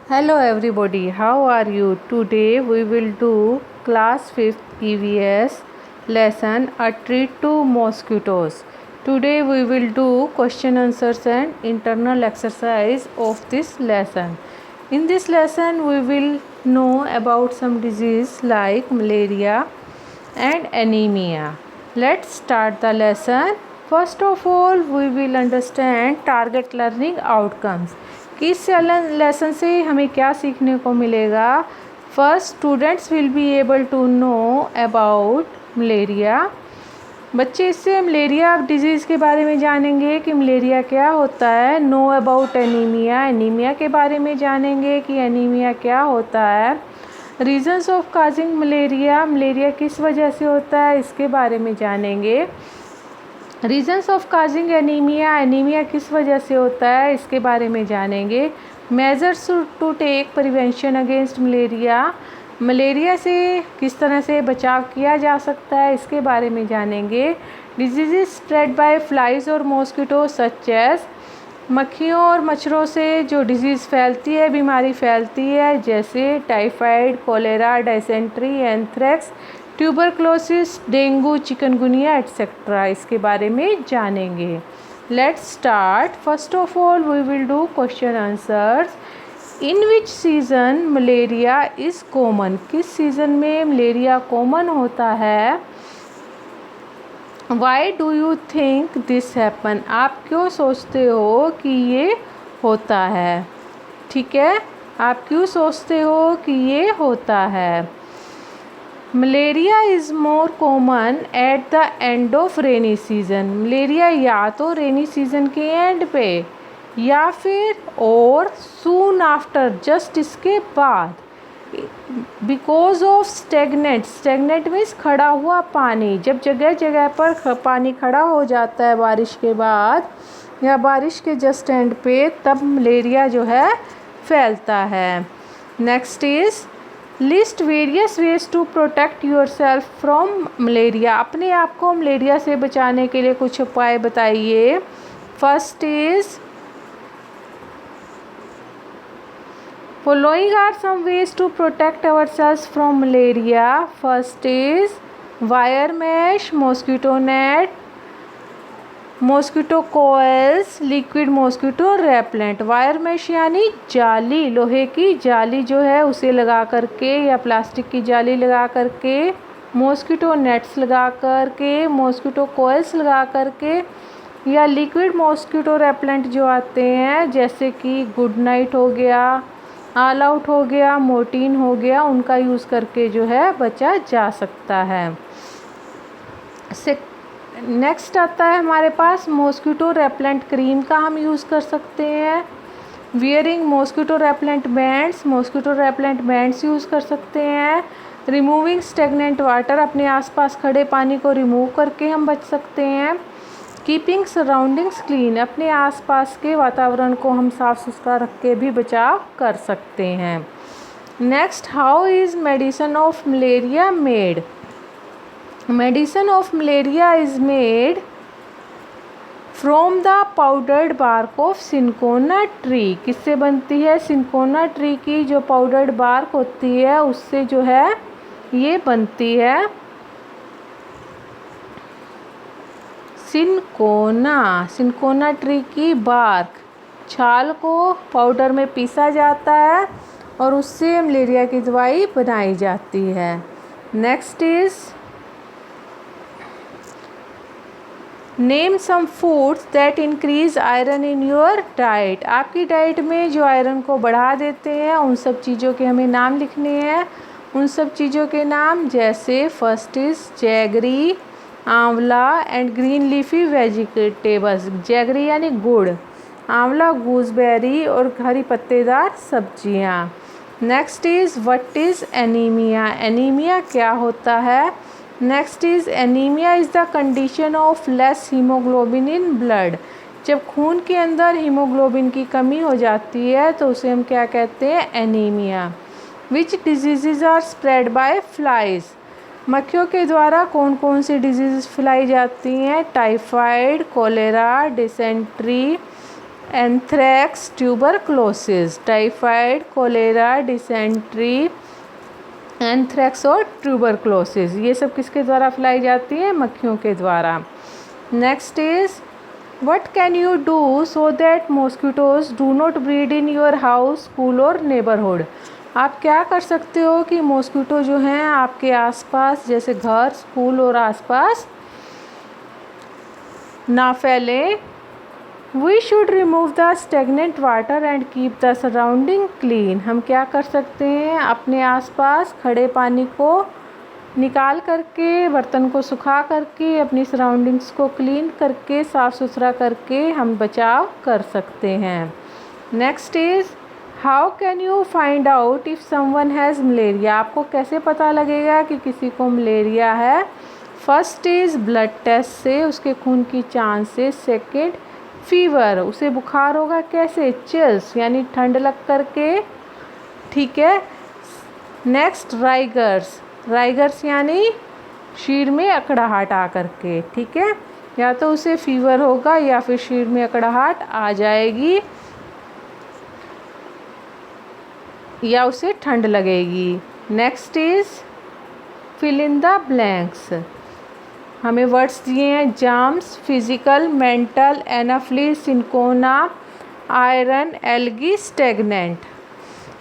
Hello everybody, how are you? Today we will do class 5th EVS lesson A Treat to Mosquitoes. Today we will do question answers and internal exercise of this lesson. In this lesson we will know about some disease like malaria and anemia. Let's start the lesson. First of all we will understand target learning outcomes. कि इस lesson से हमें क्या सीखने को मिलेगा. First, students will be able to know about malaria. बच्चे इससे मलेरिया डिजीज़ के बारे में जानेंगे कि मलेरिया क्या होता है. नो अबाउट एनीमिया, एनीमिया के बारे में जानेंगे कि एनीमिया क्या होता है. Reasons of causing malaria, malaria किस वजह से होता है इसके बारे में जानेंगे. Reasons of causing anaemia, anaemia किस वजह से होता है इसके बारे में जानेंगे. Measures to take prevention against malaria, malaria से किस तरह से बचाव किया जा सकता है इसके बारे में जानेंगे. डिजीज़ स्प्रेड बाय फ्लाइज और मॉस्किटो सच एज, मक्खियों और मच्छरों से जो डिजीज़ फैलती है, बीमारी फैलती है, जैसे typhoid, cholera, dysentery, anthrax, tuberculosis, dengue, chikungunya etcetera, इसके बारे में जानेंगे. Let's start. First of all we will do question answers. In which season malaria is common, किस सीज़न में मलेरिया कॉमन होता है. Why do you think this happen, आप क्यों सोचते हो कि ये होता है. ठीक है, आप क्यों सोचते हो कि ये होता है. Malaria is more common at the end of rainy season, malaria या तो रेनी सीज़न के एंड पे या फिर और सून आफ्टर, जस्ट इसके बाद. Because of stagnant, stagnant means खड़ा हुआ पानी. जब जगह जगह पर पानी खड़ा हो जाता है बारिश के बाद या बारिश के जस्ट एंड पे, तब मलेरिया जो है फैलता है. Next is list various ways to protect yourself from malaria, अपने आप को मलेरिया से बचाने के लिए कुछ उपाय बताइए. First is following are some ways to protect ourselves from malaria. First is wire mesh, mosquito net, mosquito coils, liquid mosquito repellent. Wire mesh यानी जाली, लोहे की जाली जो है उसे लगा करके या प्लास्टिक की जाली लगा करके, मॉस्किटो नेट्स लगा करके, मॉस्किटो कोयल्स लगा करके, या लिक्विड मॉस्किटो रेपेलेंट जो आते हैं जैसे कि गुड नाइट हो गया, ऑल आउट हो गया, मोर्टीन हो गया, उनका यूज़ करके जो है बचा जा सकता है. नेक्स्ट आता है हमारे पास मॉस्किटो रेपेलेंट क्रीम का हम यूज़ कर सकते हैं. Wearing mosquito repellent bands, mosquito repellent bands use कर सकते हैं. रिमूविंग स्टेगनेंट वाटर, अपने आसपास खड़े पानी को रिमूव करके हम बच सकते हैं. कीपिंग सराउंडिंग्स क्लीन, अपने आसपास के वातावरण को हम साफ़ सुथरा रख के भी बचाव कर सकते हैं. Next, how is medicine of malaria made. Medicine of malaria is made from the powdered bark of cinchona tree, किससे बनती है. सिनकोना ट्री की जो पाउडर्ड बार्क होती है उससे जो है ये बनती है. सिनकोना ट्री की बार्क, छाल को पाउडर में पीसा जाता है और उससे मलेरिया की दवाई बनाई जाती है. Next is name some foods that increase iron in your diet, आपकी डाइट में जो आयरन को बढ़ा देते हैं उन सब चीज़ों के हमें नाम लिखने हैं. उन सब चीज़ों के नाम जैसे first is jaggery, amla and green leafy vegetables. Jaggery यानी गुड़, आंवला गूसबेरी और हरी पत्तेदार सब्जियां. Next is what is anaemia, anaemia क्या होता है. Next is anaemia is the condition of less haemoglobin in blood, जब खून के अंदर हीमोग्लोबिन की कमी हो जाती है तो उसे हम क्या कहते हैं, anaemia. Which disease are spread by flies, मक्खियों के द्वारा कौन कौन सी डिजीज़ फैलाई जाती हैं. Typhoid, cholera, dysentery, anthrax, tuberculosis, typhoid, cholera, dysentery, anthrax और ट्यूबरक्लोसिस, ये सब किसके द्वारा फैलाई जाती है? मक्खियों के द्वारा। Next is what can you do so that mosquitoes do not breed in your house, school और नेबरहुड। आप क्या कर सकते हो कि मॉस्किटो जो हैं आपके आसपास, जैसे घर, स्कूल और आसपास ना फैलें। We should remove the stagnant water and keep the surrounding clean. हम क्या कर सकते हैं? अपने आसपास खड़े पानी को निकाल करके, बर्तन को सुखा करके, अपनी सराउंडिंग्स को क्लीन करके, साफ़ सुथरा करके हम बचाव कर सकते हैं। Next is how can you find out if someone has malaria. आपको कैसे पता लगेगा कि किसी को मलेरिया है? फर्स्ट इज़ ब्लड टेस्ट से, उसके खून की जांच से। सेकेंड फीवर, उसे बुखार होगा कैसे? चिल्स यानी ठंड लग करके, ठीक है। नेक्स्ट राइगर्स, राइगर्स यानी शीर में अकड़ाहट आ करके, ठीक है। या तो उसे फीवर होगा या फिर शीर में अकड़ाहट आ जाएगी या उसे ठंड लगेगी। Next is fill in the blanks. हमें वर्ड्स दिए हैं germs, physical, mental, anopheles, cinchona, iron, algae, stagnant.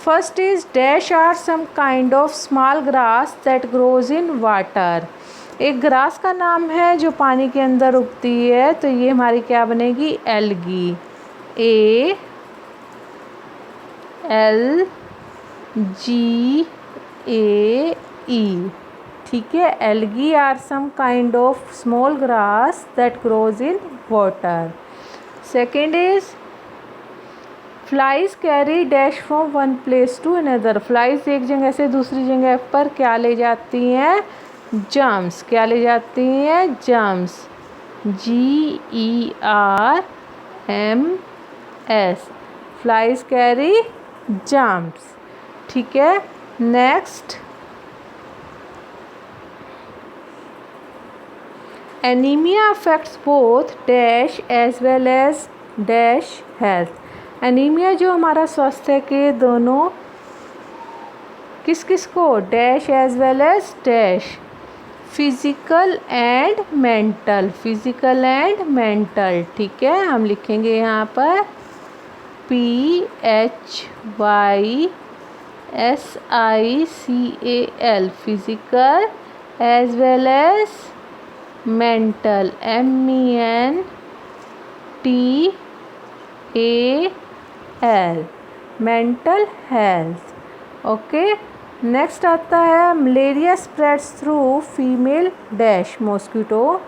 First is dash are some kind of small grass that grows in water. एक ग्रास का नाम है जो पानी के अंदर उगती है, तो ये हमारी क्या बनेगी? Algae. A L G A E, ठीक है। Algae are some kind of small grass that grows in water. Second is flies carry dash from one place to another. Flies एक जगह से दूसरी जगह पर क्या ले जाती हैं? जर्म्स। क्या ले जाती हैं? Germs. GERMS, flies carry germs, ठीक है। Next anaemia affects both dash as well as dash health. Anaemia जो हमारा स्वास्थ्य के दोनों किस किस को? Dash as well as dash, physical and mental, physical and mental, ठीक है। हम लिखेंगे यहाँ पर PHYSICAL, physical as well as mental, MENTAL, mental health, okay. Next आता है malaria spreads through female dash mosquito.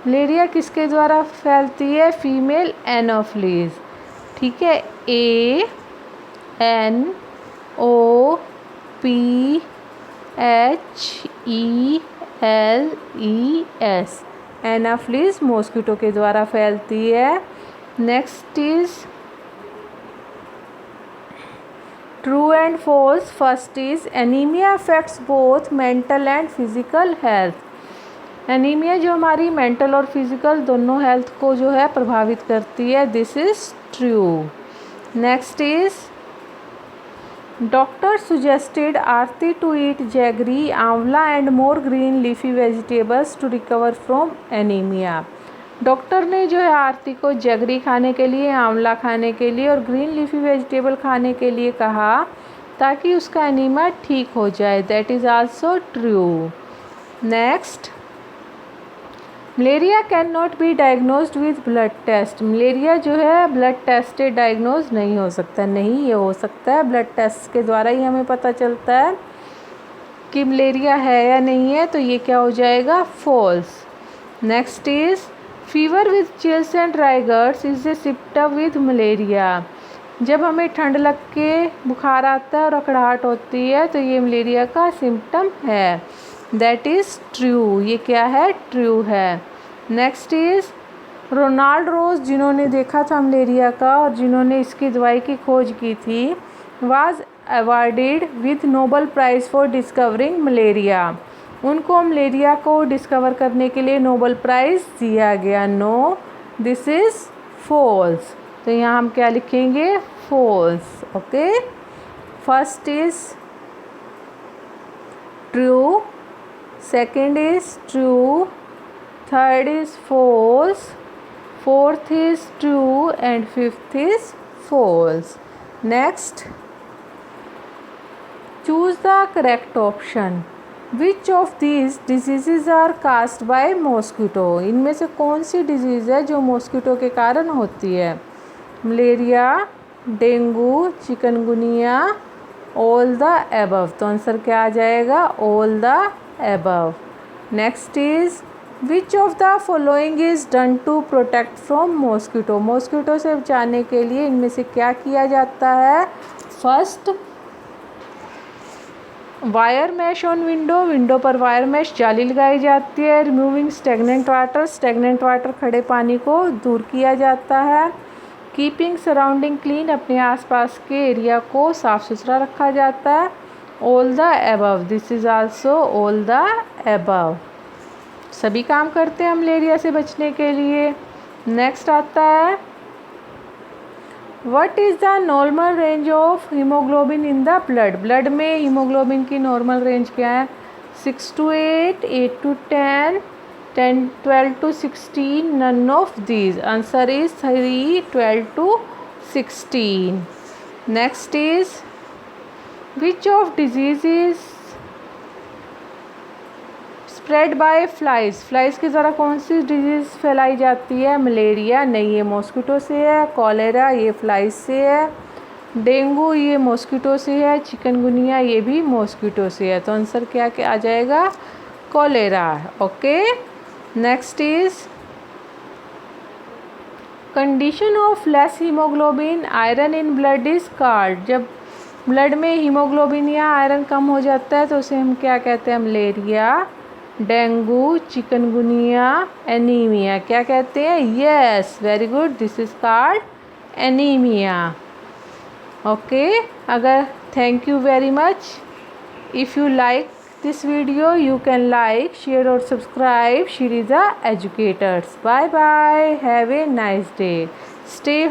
Malaria किसके द्वारा फैलती है? फीमेल एनोफ्लीज, ठीक है। ANOPHELES, एनाफ्लीज मॉस्किटो के द्वारा फैलती है। Next is true and false. First is anaemia affects both mental and physical health. Anaemia जो हमारी मेंटल और फिजिकल दोनों हेल्थ को जो है प्रभावित करती है, this is true. Next is doctor suggested Aarti to eat jaggery, amla and more green leafy vegetables to recover from anaemia. Doctor ने जो है आरती को जैगरी खाने के लिए, आंवला खाने के लिए और ग्रीन लीफी वेजिटेबल खाने के लिए कहा ताकि उसका एनीमिया ठीक हो जाए, that is also true. Next malaria can not be diagnosed with blood test. Malaria जो है ब्लड टेस्ट से डायग्नोज नहीं हो सकता, नहीं ये हो सकता है ब्लड टेस्ट के द्वारा ही हमें पता चलता है कि मलेरिया है या नहीं है, तो ये क्या हो जाएगा? False. Next is fever with chills and rigors is a symptom with malaria. जब हमें ठंड लग के बुखार आता है और अकड़ाहट होती है तो ये मलेरिया का सिम्पटम है, दैट इज़ ट्रू। ये क्या है? ट्रू है। नेक्स्ट इज़ रोनाल्ड रोज, जिन्होंने देखा था मलेरिया का और जिन्होंने इसकी दवाई की खोज की थी, was awarded with Nobel prize for discovering malaria. उनको मलेरिया को डिस्कवर करने के लिए नोबल प्राइज़ दिया गया। No, this is false. तो यहाँ हम क्या लिखेंगे, false. Okay, first is true, second is true, third is false, fourth is true and fifth is false. Next, choose the correct option. Which of these diseases are caused by mosquito? इनमें से कौन सी disease है जो mosquito के कारण होती है? Malaria, dengue, chikungunya, all the above. तो आंसर क्या आ जाएगा, all the above. Next is which of the following is done to protect from mosquito? Mosquito से बचाने के लिए इनमें से क्या किया जाता है? First, wire mesh on window. Window पर वायर मैश जाली लगाई जाती है. Removing stagnant water. Stagnant water खड़े पानी को दूर किया जाता है. Keeping surrounding clean. अपने आसपास के एरिया को साफ़ सुथरा रखा जाता है. All the above. This is also all the above. सभी काम करते हैं मलेरिया से बचने के लिए. नेक्स्ट आता है, what is the normal range of haemoglobin in the blood? Blood में हीमोग्लोबिन की नॉर्मल रेंज क्या है? 6 to 8, 8 to 10, 12 to 16, none of these. Answer is 3, 12 to 16. Next is, which of disease is spread by flies? Flies के द्वारा कौन सी disease फैलाई जाती है? मलेरिया नहीं, ये मॉस्किटो से है. कॉलेरा ये फ्लाइज से है. डेंगू ये मॉस्किटो से है. चिकनगुनिया ये भी मॉस्किटो से है. तो आंसर क्या क्या आ जाएगा? Cholera. Okay, next is condition of less haemoglobin iron in blood is called. जब ब्लड में हीमोग्लोबिन या आयरन कम हो जाता है तो उसे हम क्या कहते हैं? Malaria, dengue, chikungunya, anaemia. क्या कहते हैं? Yes, very good, this is called anaemia. Okay, अगर thank you very much. If you like this video you can like, share or subscribe. Shiriza Educators. Bye bye. Have a nice day. Stay